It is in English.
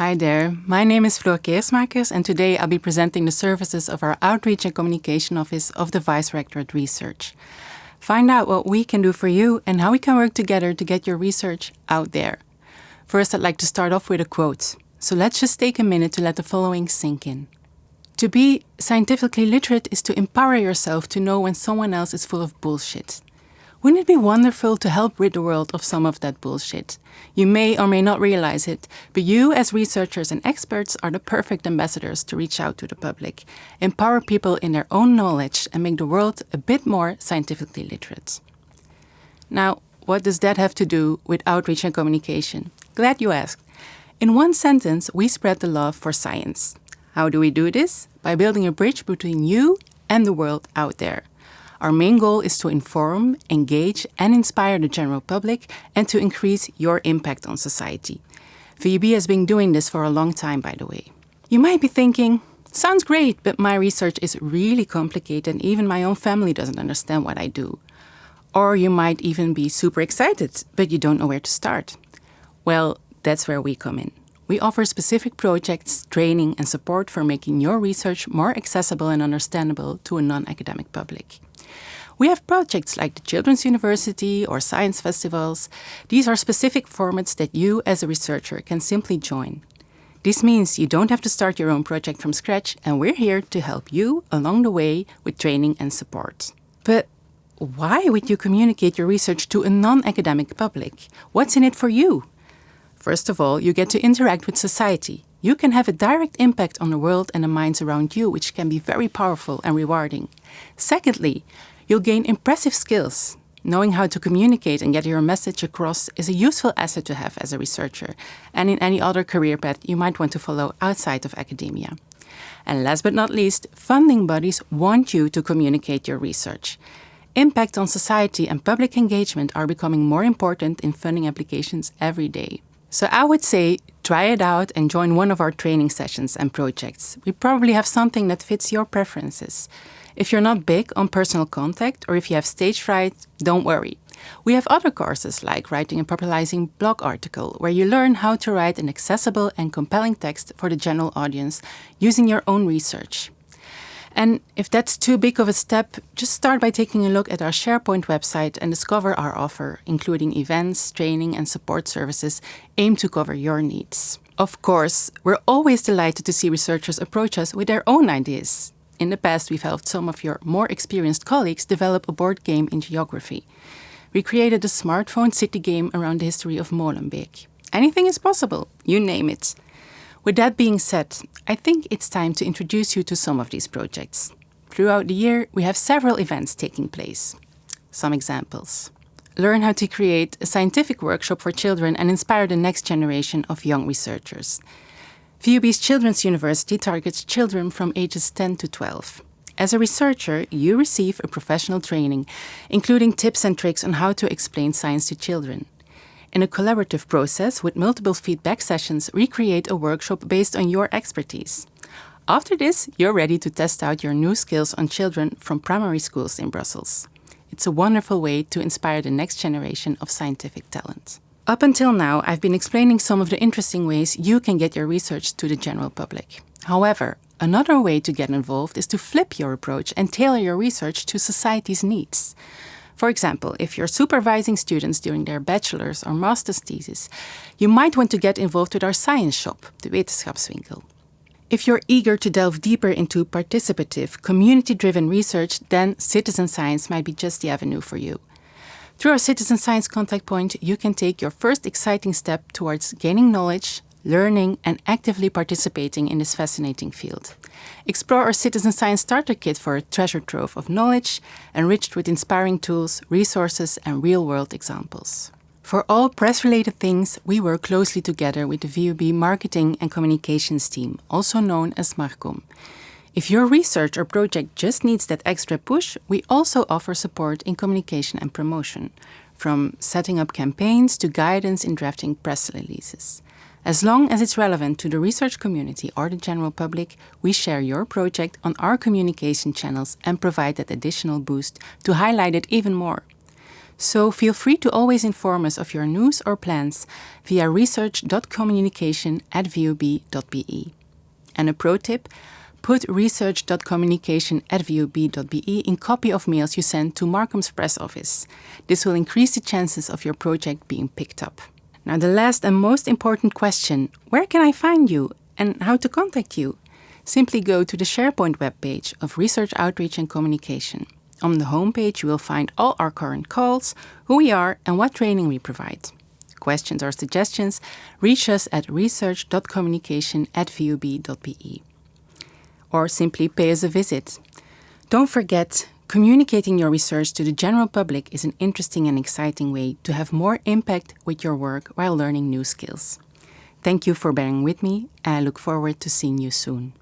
Hi there, my name is Keersmaekers and today I'll be presenting the services of our Outreach and Communication Office of the Vice-Rectorate Research. Find out what we can do for you and how we can work together to get your research out there. First, I'd like to start off with a quote. So let's just take a minute to let the following sink in. To be scientifically literate is to empower yourself to know when someone else is full of bullshit. Wouldn't it be wonderful to help rid the world of some of that bullshit? You may or may not realize it, but you as researchers and experts are the perfect ambassadors to reach out to the public, empower people in their own knowledge and make the world a bit more scientifically literate. Now, what does that have to do with outreach and communication? Glad you asked. In one sentence, we spread the love for science. How do we do this? By building a bridge between you and the world out there. Our main goal is to inform, engage, and inspire the general public and to increase your impact on society. VUB has been doing this for a long time, by the way. You might be thinking, sounds great, but my research is really complicated and even my own family doesn't understand what I do. Or you might even be super excited, but you don't know where to start. Well, that's where we come in. We offer specific projects, training, and support for making your research more accessible and understandable to a non-academic public. We have projects like the Children's University or science festivals. These are specific formats that you as a researcher can simply join. This means you don't have to start your own project from scratch, and we're here to help you along the way with training and support. But why would you communicate your research to a non-academic public? What's in it for you? First of all, you get to interact with society. You can have a direct impact on the world and the minds around you, which can be very powerful and rewarding. Secondly, you'll gain impressive skills. Knowing how to communicate and get your message across is a useful asset to have as a researcher and in any other career path you might want to follow outside of academia. And last but not least, funding bodies want you to communicate your research. Impact on society and public engagement are becoming more important in funding applications every day. So I would say try it out and join one of our training sessions and projects. We probably have something that fits your preferences. If you're not big on personal contact or if you have stage fright, don't worry. We have other courses like writing and popularizing blog article, where you learn how to write an accessible and compelling text for the general audience using your own research. And if that's too big of a step, just start by taking a look at our SharePoint website and discover our offer, including events, training, and support services aimed to cover your needs. Of course, we're always delighted to see researchers approach us with their own ideas. In the past, we've helped some of your more experienced colleagues develop a board game in geography. We created a smartphone city game around the history of Molenbeek. Anything is possible, you name it. With that being said, I think it's time to introduce you to some of these projects. Throughout the year, we have several events taking place. Some examples. Learn how to create a scientific workshop for children and inspire the next generation of young researchers. VUB's Children's University targets children from ages 10 to 12. As a researcher, you receive a professional training, including tips and tricks on how to explain science to children. In a collaborative process with multiple feedback sessions, we create a workshop based on your expertise. After this, you're ready to test out your new skills on children from primary schools in Brussels. It's a wonderful way to inspire the next generation of scientific talent. Up until now, I've been explaining some of the interesting ways you can get your research to the general public. However, another way to get involved is to flip your approach and tailor your research to society's needs. For example, if you're supervising students during their bachelor's or master's thesis, you might want to get involved with our science shop, the Wetenschapswinkel. If you're eager to delve deeper into participative, community-driven research, then citizen science might be just the avenue for you. Through our Citizen Science Contact Point, you can take your first exciting step towards gaining knowledge, learning, and actively participating in this fascinating field. Explore our Citizen Science Starter Kit for a treasure trove of knowledge, enriched with inspiring tools, resources, and real-world examples. For all press-related things, we work closely together with the VUB Marketing and Communications team, also known as Marcom. If your research or project just needs that extra push, we also offer support in communication and promotion, from setting up campaigns to guidance in drafting press releases. As long as it's relevant to the research community or the general public, we share your project on our communication channels and provide that additional boost to highlight it even more. So feel free to always inform us of your news or plans via research.communication@vub.be. And a pro tip, put research.communication@vub.be in copy of mails you send to Markham's press office. This will increase the chances of your project being picked up. Now the last and most important question, where can I find you and how to contact you? Simply go to the SharePoint webpage of Research Outreach and Communication. On the homepage you will find all our current calls, who we are and what training we provide. Questions or suggestions, reach us at research.communication@vub.be. Or simply pay us a visit. Don't forget, communicating your research to the general public is an interesting and exciting way to have more impact with your work while learning new skills. Thank you for bearing with me, and I look forward to seeing you soon.